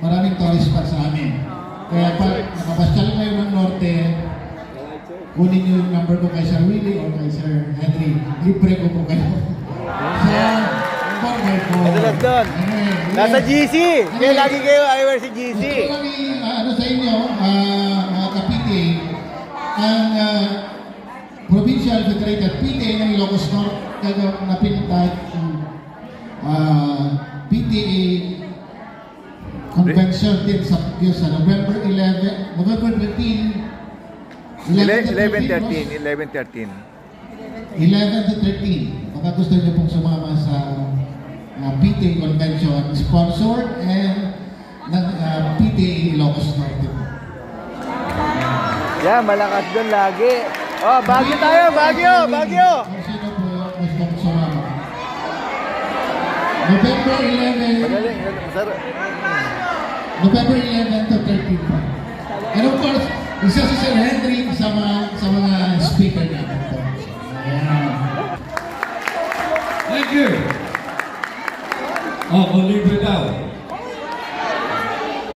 maraming tourist spot sa amin. Kaya pag nakapasyal kayo ng Norte, kunin niyo yung number ko kay Sir Willie o kay Sir Henry. Libre ko po kayo. Sa Borgay ko. Madalas doon. Nasa GC. Kaya lagi kayo ayaw si GC. Gusto ko lang ano sa inyo, mga kapite, ang Provincial Federated PTA ng Ilocos Norte napintay PTA Convention din sa November 11, November 13, 11-13. 11 to 13. Baka gusto niyo pong sumama sa PTA Convention, sponsored and ng PTA Ilocos Norte. Yan, malakas doon lagi. Oh, Baguio tayo, Baguio, Baguio. Kung sino po gustong sumama. November 11. Magaling, masarap. November 11 to 13 po. And of course, isa si Sir Henry sa mga speaker natin po. Ayan. Thank you. Oh, libre daw.